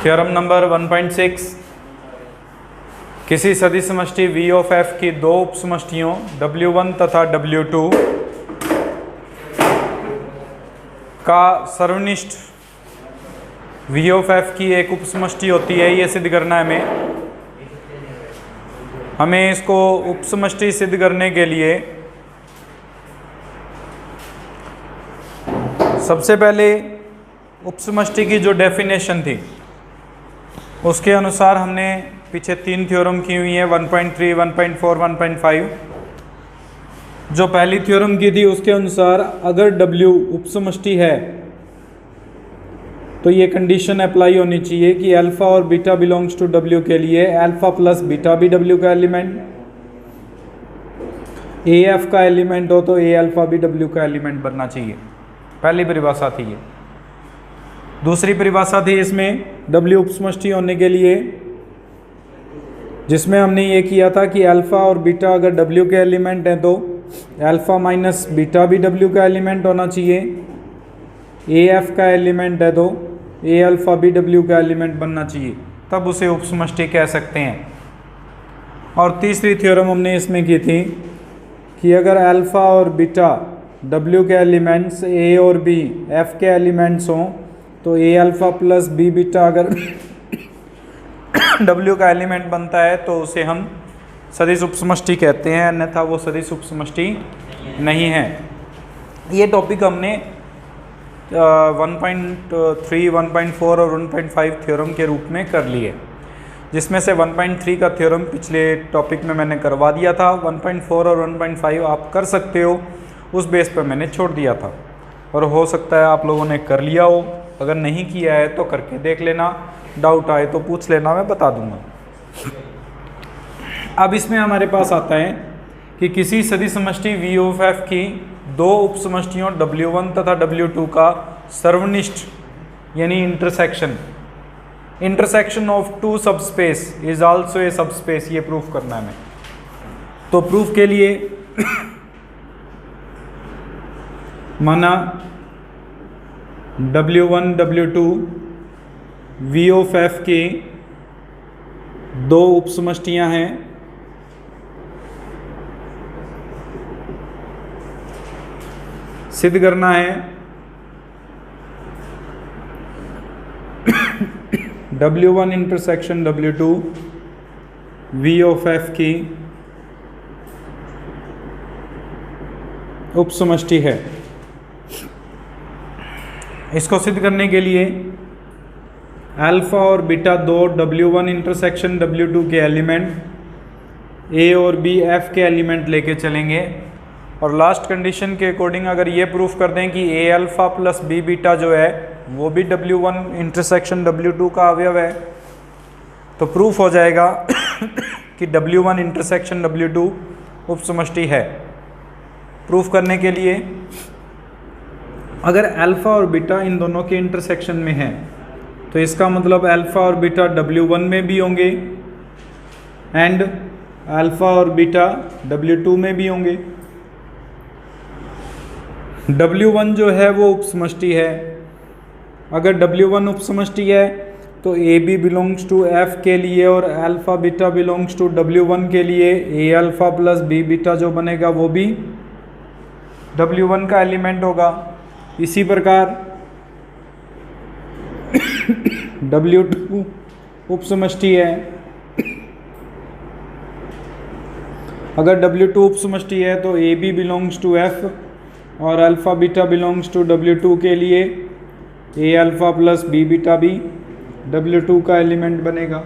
Theorem number 1.6, किसी सदिश समष्टि V ऑफ f की दो उप समष्टियों W1 तथा W2 का सर्वनिष्ठ V ऑफ f की एक उप समष्टि होती है, ये सिद्ध करना है हमें इसको उप समष्टि सिद्ध करने के लिए सबसे पहले उप समष्टि की जो डेफिनेशन थी उसके अनुसार हमने पीछे 3 थ्योरम की हुई है, 1.3, 1.4, 1.5। जो पहली थ्योरम की थी उसके अनुसार अगर W उप समष्टि है तो ये कंडीशन अप्लाई होनी चाहिए कि अल्फा और बीटा बिलोंग्स टू W के लिए अल्फा प्लस बीटा भी W का एलिमेंट, AF का एलिमेंट हो तो A अल्फा भी W का एलिमेंट बनना चाहिए। पहली परिभाषा थी ये। दूसरी परिभाषा थी इसमें W उप समष्टि होने के लिए, जिसमें हमने ये किया था कि अल्फा और बीटा अगर W के एलिमेंट हैं तो अल्फा माइनस बीटा भी W का एलिमेंट होना चाहिए, AF का एलिमेंट है तो A अल्फा भी W का एलिमेंट बनना चाहिए, तब उसे उप समष्टि कह सकते हैं। और तीसरी थ्योरम हमने इसमें की थी कि अगर अल्फा और बीटा W के एलिमेंट्स A और B F के एलिमेंट्स हों तो A alpha plus B beta अगर W का एलिमेंट बनता है तो उसे हम सदिश उप समष्टि कहते हैं, अन्यथा वो सदिश उप समष्टि नहीं है। ये टॉपिक हमने 1.3, 1.4 और 1.5 थ्योरम के रूप में कर लिए, जिसमें से 1.3 का थ्योरम पिछले टॉपिक में मैंने करवा दिया था। 1.4 और 1.5 आप कर सकते हो, उस बेस पर मैंने छोड़ दिया था, और हो सकता है आप लोगों ने कर लिया हो। अगर नहीं किया है तो करके देख लेना, डाउट आए तो पूछ लेना, मैं बता दूंगा। अब इसमें हमारे पास आता है कि किसी सदिश समष्टि V ऑफ f की दो उप समष्टियों W1 तथा W2 का सर्वनिष्ठ यानी intersection of two subspace is also a subspace, ये प्रूफ करना है हमें। तो प्रूफ के लिए माना W1 W2 V of f की दो उप समष्टियां हैं, सिद्ध करना है W1 intersection W2 V of f की उप समष्टि है। इसको सिद्ध करने के लिए अल्फा और बीटा दो W1 इंटरसेक्शन W2 के एलिमेंट A और B F के एलिमेंट लेके चलेंगे, और लास्ट कंडीशन के अकॉर्डिंग अगर ये प्रूफ कर दें कि A alpha plus B beta जो है वो भी W1 इंटरसेक्शन W2 का अवयव है, तो प्रूफ हो जाएगा कि W1 इंटरसेक्शन W2 उप समष्टि है। प्रूफ करने के लिए अगर अल्फा और बीटा इन दोनों के इंटरसेक्शन में है तो इसका मतलब अल्फा और बीटा W1 में भी होंगे एंड अल्फा और बीटा W2 में भी होंगे। W1 जो है वो उप समष्टि है। अगर W1 उप समष्टि है तो AB बिलोंग्स टू F के लिए और alpha beta belongs to W1 के लिए A alpha plus B beta जो बनेगा वो भी W1 का एलिमेंट होगा। इसी प्रकार W2 उप समष्टि है। अगर W2 उप समष्टि है तो AB बिलोंग्स टू F और alpha beta belongs to W2 के लिए A alpha plus B beta भी W2 का एलिमेंट बनेगा।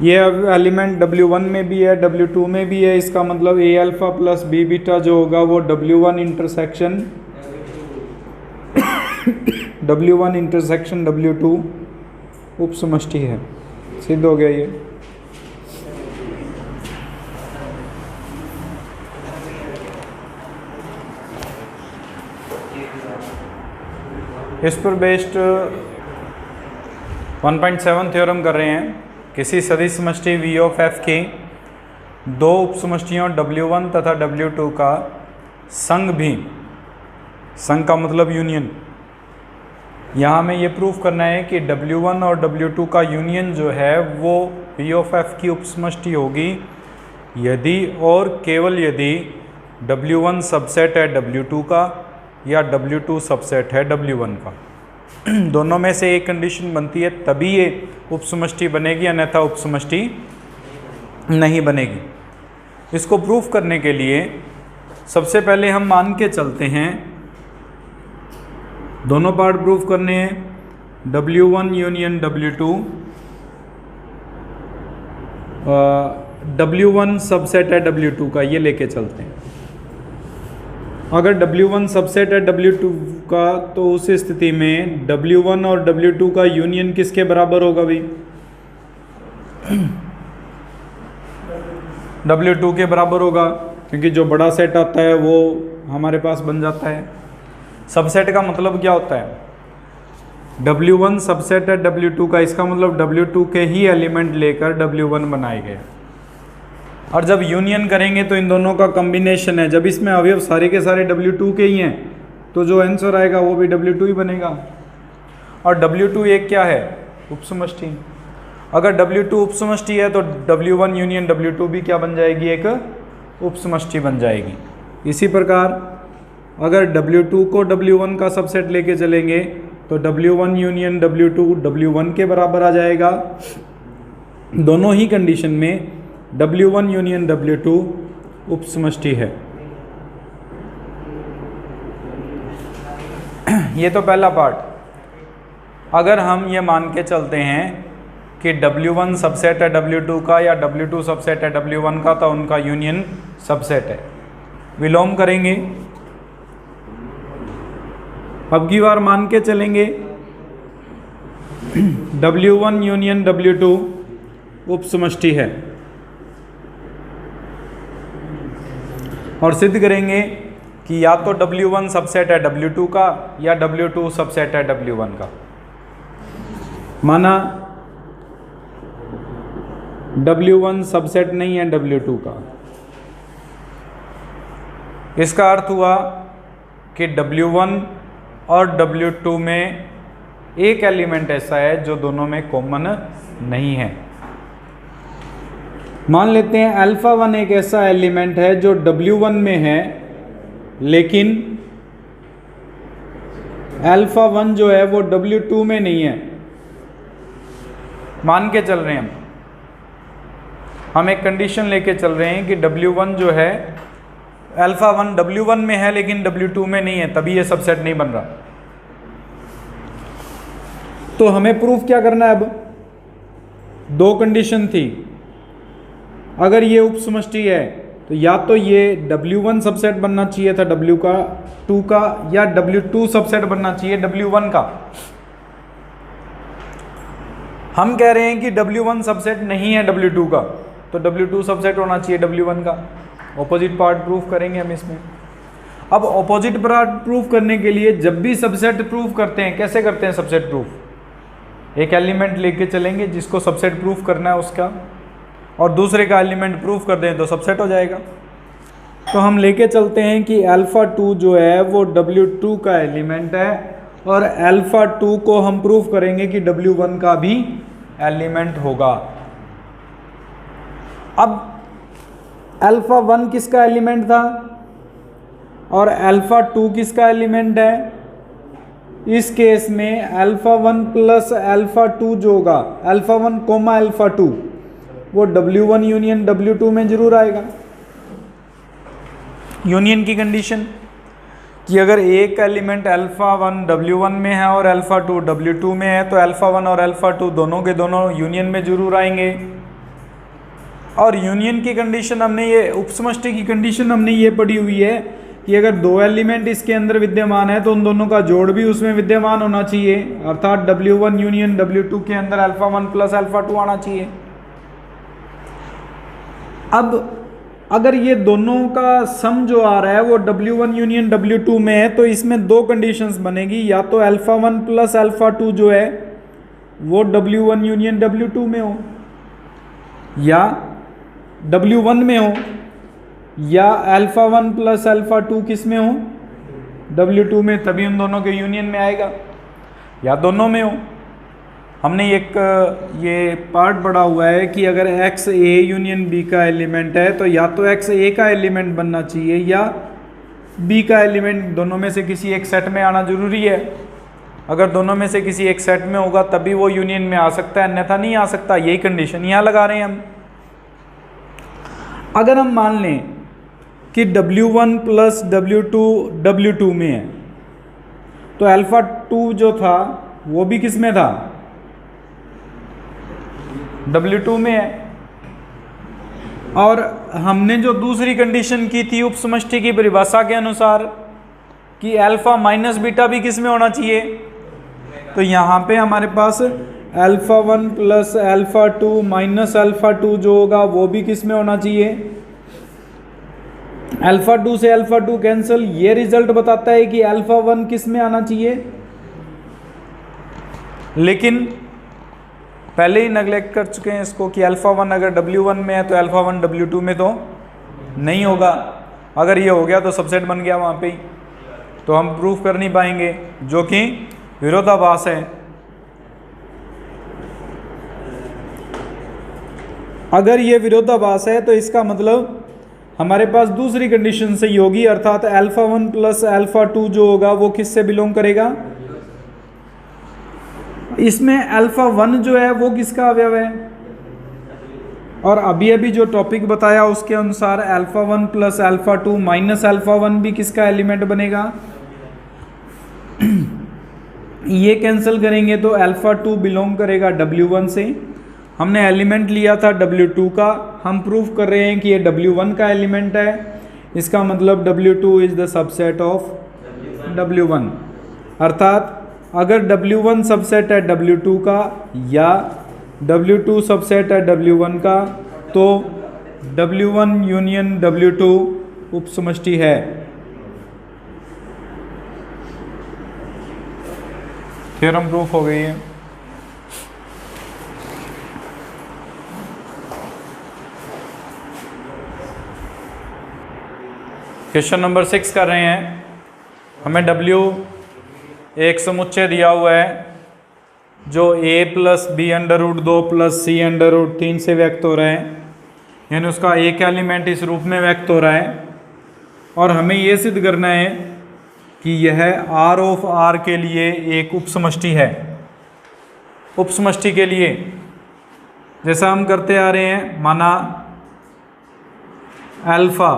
ये एलिमेंट W1 में भी है, W2 में भी है, इसका मतलब A alpha plus B beta जो होगा वो W1 इंटरसेक्शन W2 उप समष्टि है। सिद्ध हो गया ये। इस पर बेस्ड 1.7 थ्योरम कर रहे हैं। किसी सदिश समष्टि V ऑफ f की दो उप समष्टियों W1 तथा W2 का संघ भी, संघ का मतलब यूनियन, यहाँ हमें ये प्रूफ करना है कि W1 और W2 का यूनियन जो है वो P ऑफ F की उपसमष्टि होगी यदि और केवल यदि W1 सबसेट है W2 का या W2 सबसेट है W1 का। दोनों में से एक कंडीशन बनती है तभी ये उपसमष्टि बनेगी, अन्यथा उपसमष्टि नहीं बनेगी। इसको प्रूफ करने के लिए सबसे पहले हम मान के चलते हैं, दोनों पार्ट प्रूफ करने हैं। W1 union W2, W1 subset है W2 का, ये लेके चलते हैं। अगर W1 सबसेट है W2 का तो उस स्थिति में W1 और W2 का यूनियन किसके बराबर होगा भाई? W2 के बराबर होगा, क्योंकि जो बड़ा सेट आता है वो हमारे पास बन जाता है। सबसेट का मतलब क्या होता है? W1 सबसेट है W2 का, इसका मतलब W2 के ही एलिमेंट लेकर W1 बनाए गए। और जब यूनियन करेंगे तो इन दोनों का कॉम्बिनेशन है। जब इसमें अवयव सारे के सारे W2 के ही हैं तो जो आंसर आएगा वो भी W2 ही बनेगा। और W2 एक क्या है? उपसमष्टि। अगर W2 उपसमष्टि है तो W1 यूनियन W2 भी क्या बन जाएगी? एक उपसमष्टि बन जाएगी। इसी प्रकार अगर W2 को W1 का सबसेट लेके चलेंगे तो W1 यूनियन W2 W1 के बराबर आ जाएगा। दोनों ही कंडीशन में W1 यूनियन W2 उपसमष्टि है। ये तो पहला पार्ट। अगर हम ये मान के चलते हैं कि W1 सबसेट है W2 का या W2 सबसेट है W1 का, तो उनका यूनियन सबसेट है। विलोम करेंगे, अब की बार मान के चलेंगे W1 यूनियन W2 उपसमष्टि है, और सिद्ध करेंगे कि या तो W1 सबसेट है W2 का या W2 सबसेट है W1 का। माना W1 सबसेट नहीं है W2 का, इसका अर्थ हुआ कि W1 और W2 में एक एलिमेंट ऐसा है जो दोनों में कॉमन नहीं है। मान लेते हैं अल्फा 1 एक ऐसा एलिमेंट है जो W1 में है, लेकिन अल्फा 1 जो है वो W2 में नहीं है। मान के चल रहे हैं हम एक कंडीशन लेके चल रहे हैं कि W1 जो है अल्फा 1 W1 में है लेकिन W2 में नहीं है, तभी ये सबसेट नहीं बन रहा। तो हमें प्रूफ क्या करना है? अब दो कंडीशन थी। अगर ये उपसमष्टि है तो या तो ये W1 सबसेट बनना चाहिए था W2 का, या W2 सबसेट बनना चाहिए W1 का। हम कह रहे हैं कि W1 सबसेट नहीं है W2 का, तो W2 सबसेट होना चाहिए W1 का। ऑपोजिट पार्ट प्रूफ करेंगे हम इसमें। अब ऑपोजिट पार्ट प्रूफ करने के लिए जब भी सबसेट प्रूफ करते हैं, कैसे करते हैं सबसेट प्रूफ? एक एलिमेंट लेके चलेंगे जिसको सबसेट प्रूफ करना है उसका, और दूसरे का एलिमेंट प्रूफ कर दें तो सबसेट हो जाएगा। तो हम लेके चलते हैं कि अल्फा 2 जो है वो W2 का एलिमेंट है, और अल्फा 2 को हम प्रूफ करेंगे कि W1 का भी एलिमेंट होगा। अब अल्फा 1 किसका एलिमेंट था और अल्फा 2 किसका एलिमेंट है? इस केस में अल्फा 1 प्लस अल्फा 2 जो होगा, अल्फा 1 कोमा अल्फा 2, वो W1 यूनियन W2 में जरूर आएगा। यूनियन की कंडीशन कि अगर एक एलिमेंट अल्फा 1 W1 में है और अल्फा 2 W2 में है, तो अल्फा 1 और अल्फा 2 दोनों के दोनों यूनियन में जरूर आएंगे। और यूनियन की कंडीशन हमने ये, उपसमष्टि की कंडीशन हमने ये पढ़ी हुई है कि अगर दो एलिमेंट इसके अंदर विद्यमान है तो उन दोनों का जोड़ भी उसमें विद्यमान होना चाहिए, अर्थात W1 यूनियन W2 के अंदर अल्फा 1 प्लस अल्फा 2 आना चाहिए। अब अगर ये दोनों का सम जो आ रहा है वो W1 यूनियन W2 में है, तो इसमें दो कंडीशंस बनेगी, या तो अल्फा 1 प्लस अल्फा 2 जो है वो W1 यूनियन W2 में हो, या W1 में हो, या अल्फा 1 प्लस अल्फा 2 किस में हो? W2 में, तभी उन दोनों के यूनियन में आएगा। या दोनों में हो। हमने एक ये पार्ट पढ़ा हुआ है कि अगर एक्स ए यूनियन बी का एलिमेंट है तो या तो एक्स ए का एलिमेंट बनना चाहिए या बी का एलिमेंट, दोनों में से किसी एक सेट में आना जरूरी है। अगर दोनों में से किसी एक सेट में होगा तभी वो यूनियन में आ सकता है, अन्यथा नहीं आ सकता। यही कंडीशन यहाँ लगा रहे हैं हम। अगर हम मान लें कि W1 प्लस W2 W2 में है तो अल्फा 2 जो था वो भी किस में था, W2 में है। और हमने जो दूसरी कंडीशन की थी उपसमष्टि की परिभाषा के अनुसार कि अल्फा माइनस बीटा भी किस में होना चाहिए, तो यहाँ पे हमारे पास alpha 1 plus alpha 2 minus alpha 2 जो होगा वो भी किस में होना चाहिए, अल्फा 2 से अल्फा 2 कैंसिल। ये रिजल्ट बताता है कि अल्फा 1 किस में आना चाहिए, लेकिन पहले ही नेगलेक्ट कर चुके हैं इसको कि अल्फा 1 अगर W1 में है तो अल्फा 1 W2 में तो नहीं होगा। अगर ये हो गया तो सबसेट बन गया वहाँ पे ही, तो हम प्रूफ कर नहीं पाएंगे, जो कि विरोधाभास है। अगर ये विरोधाभास है तो इसका मतलब हमारे पास दूसरी कंडीशन सही होगी, अर्थात अल्फा 1 प्लस अल्फा 2 जो होगा वो किससे बिलोंग करेगा, इसमें अल्फा 1 जो है वो किसका अवयव है, और अभी अभी जो टॉपिक बताया उसके अनुसार alpha 1 plus alpha 2 minus alpha 1 भी किसका एलिमेंट बनेगा। ये कैंसिल करेंगे तो अल्फा 2 बिलोंग करेगा W1 से। हमने एलिमेंट लिया था W2 का, हम प्रूफ कर रहे हैं कि ये W1 का एलिमेंट है, इसका मतलब W2 is the subset of W1। अर्थात अगर W1 सबसेट है W2 का या W2 सबसेट है W1 का तो W1 यूनियन W2 उपसमष्टि है। थ्योरम प्रूफ हो गई है। क्वेश्चन नंबर 6 कर रहे हैं। हमें W एक समुच्चय दिया हुआ है जो a plus B under root 2 plus C under root 3 से व्यक्त हो रहा है, यानी उसका एक एलिमेंट इस रूप में व्यक्त हो रहा है। और हमें यह सिद्ध करना है कि यह R ऑफ R के लिए एक उपसमष्टि है। उपसमष्टि के लिए जैसा हम करते आ रहे हैं, माना alpha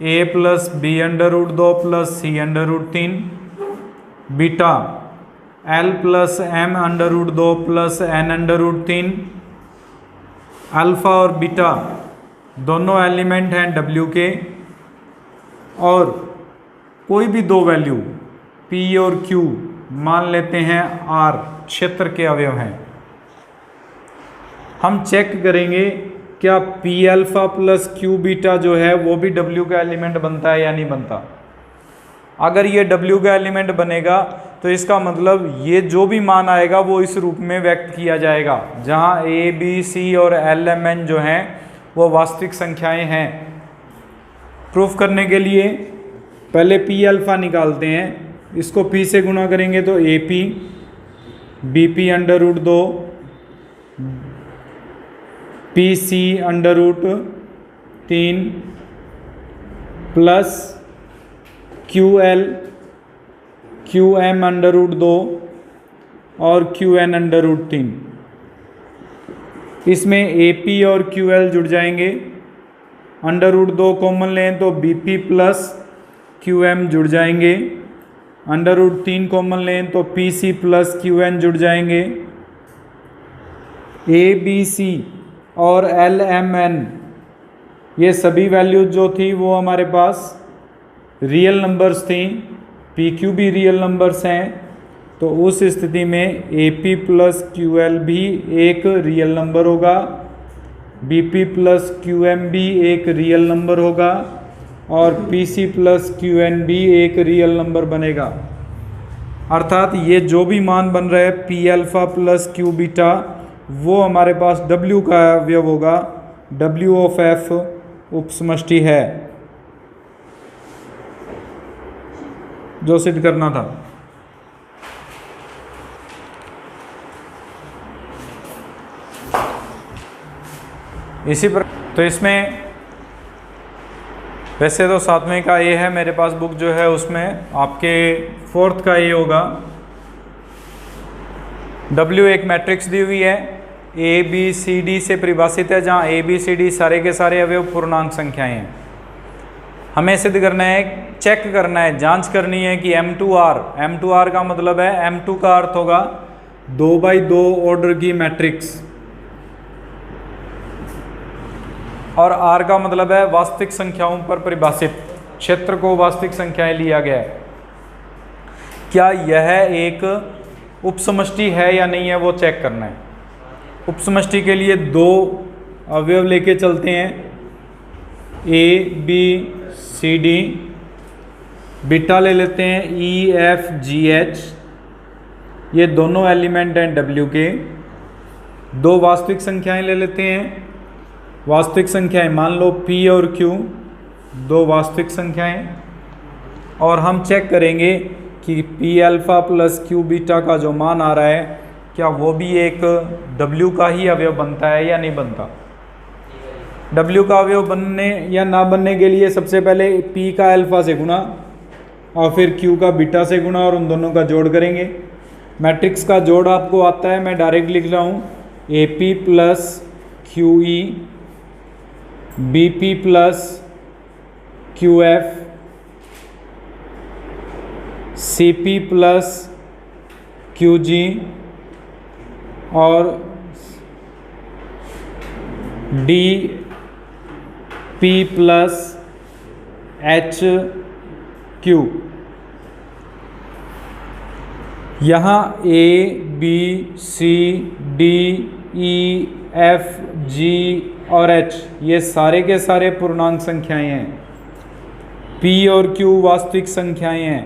a plus B under root 2 plus C under root 3, beta L plus M under root 2 plus N under root 3। Alpha और बीटा दोनों एलिमेंट हैं W के, और कोई भी दो वैल्यू P और Q मान लेते हैं R क्षेत्र के अवयव हैं। हम चेक करेंगे क्या P alpha plus Q beta जो है वो भी W का एलिमेंट बनता है या नहीं बनता। अगर ये W का एलिमेंट बनेगा तो इसका मतलब ये जो भी मान आएगा वो इस रूप में व्यक्त किया जाएगा, जहाँ A, B, C और L, M, N जो हैं वो वास्तविक संख्याएं हैं। प्रूफ करने के लिए पहले P अल्फा निकालते हैं, इसको P से गुणा करेंगे तो AP, BP under root 2, PC under root 3 plus QL QM under root 2 और QN अंडर रूट 3। इसमें AP और QL जुड़ जाएंगे, अंडर रूट 2 कॉमन लें तो BP प्लस QM जुड़ जाएंगे, अंडर रूट 3 कॉमन लें तो PC प्लस QN जुड़ जाएंगे। ABC और LMN ये सभी वैल्यूज जो थी वो हमारे पास रियल नंबर्स थी, PQ भी रियल नंबर्स हैं, तो उस स्थिति में AP प्लस QL भी एक रियल नंबर होगा, BP प्लस QM भी एक रियल नंबर होगा, और PC प्लस QN भी एक रियल नंबर बनेगा। अर्थात ये जो भी मान बन रहा है P alpha plus Q beta वो हमारे पास W का अवयव होगा, W ऑफ F उपसमष्टि है, जो सिद्ध करना था। इसी पर तो इसमें वैसे तो 7वें का ए है मेरे पास बुक जो है, उसमें आपके 4th का ए होगा। W एक मैट्रिक्स दी हुई है, ए बी सी डी से परिभाषित है, जहाँ ए बी सी डी सारे के सारे अवयव पूर्णांक संख्याएं हैं। हमें सिद्ध करना है, चेक करना है, जांच करनी है कि M2R का मतलब है, M2 का अर्थ होगा 2x2 ऑर्डर की मैट्रिक्स, और R का मतलब है वास्तविक संख्याओं पर परिभाषित क्षेत्र को वास्तविक संख्याएं लिया गया है। क्या यह एक उपसमष्टि है या नहीं है, वो चेक करना है। उपसमष्टि के लिए 2 अवयव लेके चलते हैं, A B C D, beta ले लेते हैं E F G H, ये दोनों एलिमेंट हैं W के। 2 वास्तविक संख्याएं ले लेते हैं, वास्तविक संख्याएं मान लो P और Q, 2 वास्तविक संख्याएं, और हम चेक करेंगे कि P alpha plus Q beta का जो मान आ रहा है, क्या वो भी एक W का ही अवयव बनता है या नहीं बनता। W का अवयव बनने या ना बनने के लिए सबसे पहले P का अल्फा से गुणा और फिर Q का बीटा से गुणा और उन दोनों का जोड़ करेंगे। मैट्रिक्स का जोड़ आपको आता है, मैं डायरेक्ट लिख रहा हूँ, AP plus QE, BP plus QF, CP plus QG और DP प्लस HQ। यहाँ A B C D E F G और H ये सारे के सारे पूर्णांक संख्याएं हैं। P और Q वास्तविक संख्याएं हैं।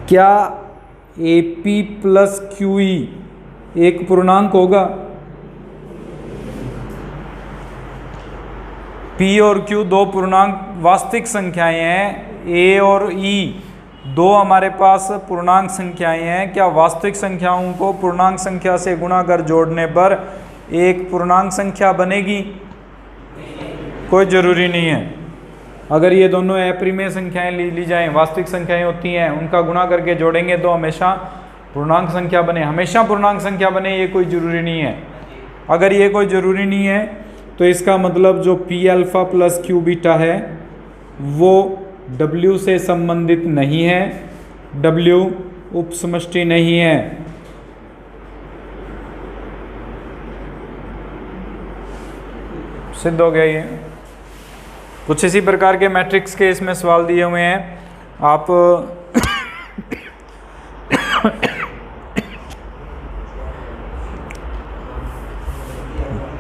क्या AP प्लस QE एक पूर्णांक होगा? P और Q 2 पूर्णांक वास्तविक संख्याएं हैं, A और E 2 हमारे पास पूर्णांक संख्याएं हैं। क्या वास्तविक संख्याओं को पूर्णांक संख्या से गुणा कर जोड़ने पर एक पूर्णांक संख्या बनेगी? कोई ज़रूरी नहीं है। अगर ये दोनों अपरिमेय संख्याएं ली जाएं, वास्तविक संख्याएं होती हैं, उनका गुणा करके जोड़ेंगे तो हमेशा पूर्णांक संख्या बने, हमेशा पूर्णांक संख्या बने, ये कोई ज़रूरी नहीं है। अगर ये कोई ज़रूरी नहीं है तो इसका मतलब जो P alpha plus Q beta है वो W से संबंधित नहीं है, W उपसमष्टि नहीं है। सिद्ध हो गया ये। कुछ इसी प्रकार के मैट्रिक्स के इसमें सवाल दिए हुए हैं, आप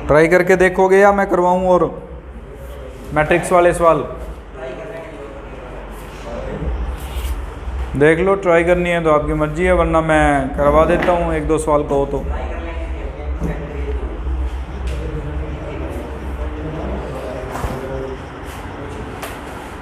ट्राई करके देखोगे या मैं करवाऊँ और मैट्रिक्स वाले सवाल देख लो। ट्राई करनी है तो आपकी मर्जी है, वरना मैं करवा देता हूँ 1-2 सवाल कहो तो।